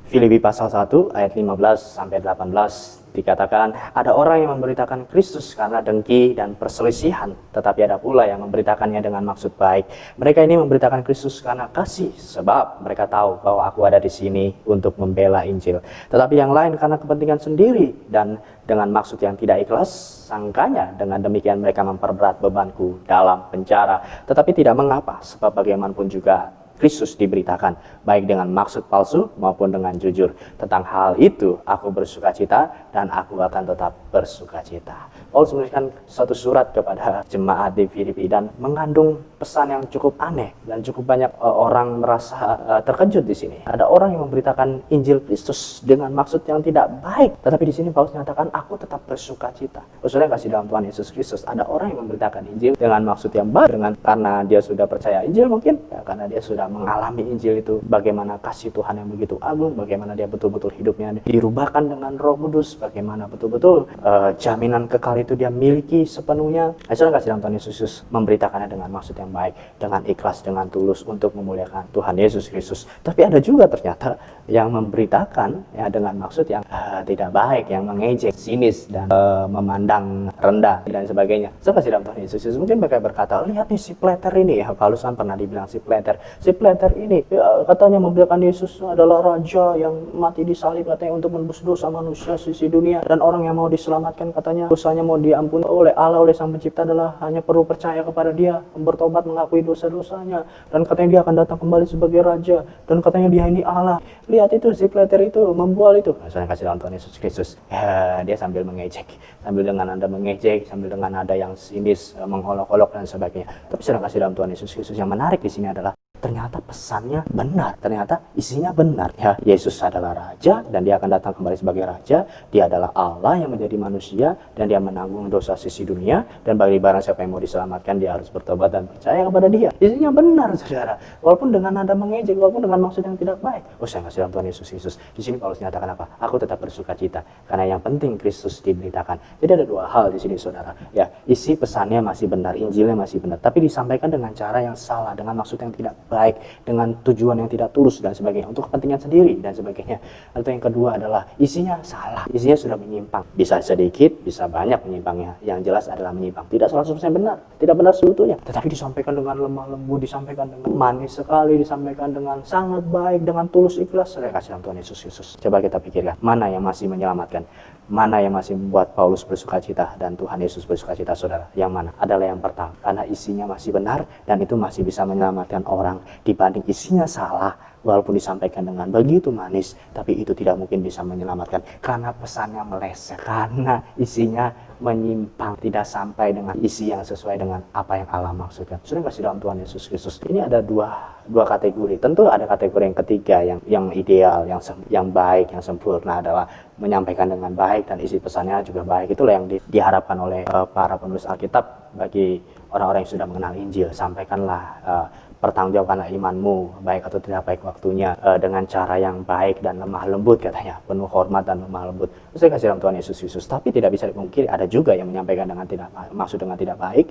Filipi pasal 1 ayat 15 sampai 18 dikatakan, ada orang yang memberitakan Kristus karena dengki dan perselisihan, tetapi ada pula yang memberitakannya dengan maksud baik. Mereka ini memberitakan Kristus karena kasih, sebab mereka tahu bahwa aku ada di sini untuk membela Injil. Tetapi yang lain karena kepentingan sendiri dan dengan maksud yang tidak ikhlas, sangkanya dengan demikian mereka memperberat bebanku dalam penjara. Tetapi tidak mengapa, sebab bagaimanapun juga Kristus diberitakan, baik dengan maksud palsu maupun dengan jujur. Tentang hal itu aku bersukacita dan aku akan tetap bersukacita. Paulus menuliskan suatu surat kepada jemaat di Filipi dan mengandung pesan yang cukup aneh dan cukup banyak orang merasa terkejut di sini. Ada orang yang memberitakan Injil Kristus dengan maksud yang tidak baik, tetapi di sini Paulus menyatakan aku tetap bersukacita. Saudara kasih dalam Tuhan Yesus Kristus, ada orang yang memberitakan Injil dengan maksud yang baik, karena dia sudah percaya Injil mungkin, ya, karena dia sudah mengalami Injil itu, bagaimana kasih Tuhan yang begitu agung, bagaimana dia betul-betul hidupnya dirubahkan dengan Roh Kudus, bagaimana betul-betul jaminan kekal itu dia miliki sepenuhnya. Saudara kasih dalam Tuhan Yesus Kristus, memberitakannya dengan maksud yang baik, dengan ikhlas, dengan tulus untuk memuliakan Tuhan Yesus Kristus. Tapi ada juga ternyata yang memberitakan ya dengan maksud yang tidak baik, yang mengejek, sinis dan memandang rendah dan sebagainya. Saudara kasih dalam Tuhan Yesus Kristus, mungkin mereka berkata, lihat nih si Pleter ini, ya Paulus kan pernah dibilang si Pleter ini ya, katanya memberitakan Yesus adalah raja yang mati disalib, katanya untuk menebus dosa manusia sisi dunia, dan orang yang mau diselamatkan katanya dosanya mau diampuni oleh Allah, oleh Sang Pencipta adalah hanya perlu percaya kepada Dia, bertobat, mengakui dosa-dosanya, dan katanya dia akan datang kembali sebagai raja, dan katanya dia ini Allah. Lihat itu si Pleter itu membual itu. Saya kasih dalam Tuhan Yesus Kristus, ya, dia sambil mengejek, sambil dengan nada mengejek, sambil dengan nada yang sinis, mengolok-olok dan sebagainya. Tapi saya kasih dalam Tuhan Yesus Kristus, yang menarik di sini adalah ternyata pesannya benar, ternyata isinya benar. Ya, Yesus adalah raja dan dia akan datang kembali sebagai raja. Dia adalah Allah yang menjadi manusia dan dia menanggung dosa sisi dunia, dan bagi barang siapa yang mau diselamatkan dia harus bertobat dan percaya kepada Dia. Isinya benar, saudara. Walaupun dengan nada mengejek, walaupun dengan maksud yang tidak baik. Saya kasih dalam Tuhan Yesus Kristus. Di sini Paulus menyatakan apa? Aku tetap bersukacita karena yang penting Kristus diberitakan. Jadi ada dua hal di sini, saudara. Ya, isi pesannya masih benar, Injilnya masih benar, tapi disampaikan dengan cara yang salah, dengan maksud yang tidak baik, dengan tujuan yang tidak tulus dan sebagainya, untuk kepentingan sendiri dan sebagainya. Atau yang kedua adalah isinya salah, isinya sudah menyimpang, bisa sedikit, bisa banyak menyimpangnya, yang jelas adalah menyimpang, tidak 100% benar, tidak benar seutuhnya, tetapi disampaikan dengan lemah lembut, disampaikan dengan manis sekali, disampaikan dengan sangat baik, dengan tulus ikhlas. Saya kasih dalam Tuhan Yesus Kristus. Coba kita pikirkan, mana yang masih menyelamatkan, mana yang masih membuat Paulus bersukacita dan Tuhan Yesus bersukacita, saudara? Yang mana? Adalah yang pertama, karena isinya masih benar dan itu masih bisa menyelamatkan orang, dibanding isinya salah, walaupun disampaikan dengan begitu manis, tapi itu tidak mungkin bisa menyelamatkan karena pesannya meleset, karena isinya menyimpang, tidak sampai dengan isi yang sesuai dengan apa yang Allah maksudkan. Sudah kasih dalam Tuhan Yesus Kristus. Ini ada dua kategori. Tentu ada kategori yang ketiga, yang ideal, yang baik, yang sempurna, adalah menyampaikan dengan baik dan isi pesannya juga baik. Itulah yang diharapkan oleh para penulis Alkitab bagi orang-orang yang sudah mengenal Injil. Sampaikanlah, pertanggungjawabkanlah imanmu, baik atau tidak baik waktunya, dengan cara yang baik dan lemah lembut, katanya, penuh hormat dan lemah lembut. Saya kasih dalam Tuhan Yesus Kristus. Tapi tidak bisa dipungkiri ada juga yang menyampaikan dengan tidak baik,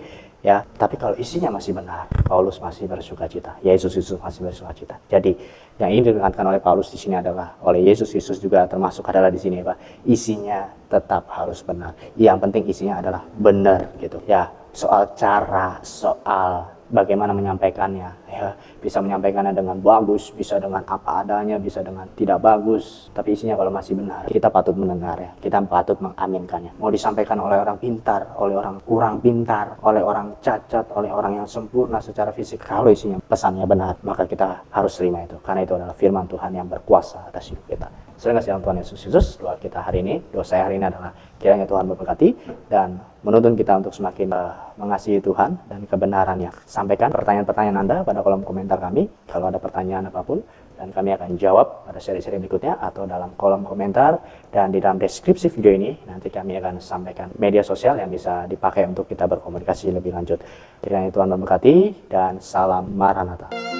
ya. Tapi kalau isinya masih benar, Paulus masih bersukacita, Yesus Kristus masih bersukacita. Jadi yang ingin ditekankan oleh Paulus di sini adalah, oleh Yesus Kristus juga termasuk adalah di sini, Pak, isinya tetap harus benar. Yang penting isinya adalah benar, gitu. Ya, soal cara, soal bagaimana menyampaikannya, ya, bisa menyampaikannya dengan bagus, bisa dengan apa adanya, bisa dengan tidak bagus, tapi isinya kalau masih benar, kita patut mendengar, ya, kita patut mengaminkannya. Mau disampaikan oleh orang pintar, oleh orang kurang pintar, oleh orang cacat, oleh orang yang sempurna secara fisik, kalau isinya pesannya benar, maka kita harus terima itu, karena itu adalah firman Tuhan yang berkuasa atas hidup kita. Saya kasih dalam Tuhan Yesus Kristus. Doa kita hari ini, doa saya hari ini adalah kiranya Tuhan memberkati dan menuntun kita untuk semakin mengasihi Tuhan dan kebenarannya. Sampaikan pertanyaan-pertanyaan Anda pada kolom komentar kami, kalau ada pertanyaan apapun, dan kami akan jawab pada seri-seri berikutnya atau dalam kolom komentar, dan di dalam deskripsi video ini nanti kami akan sampaikan media sosial yang bisa dipakai untuk kita berkomunikasi lebih lanjut. Kiranya Tuhan memberkati dan salam Maranatha.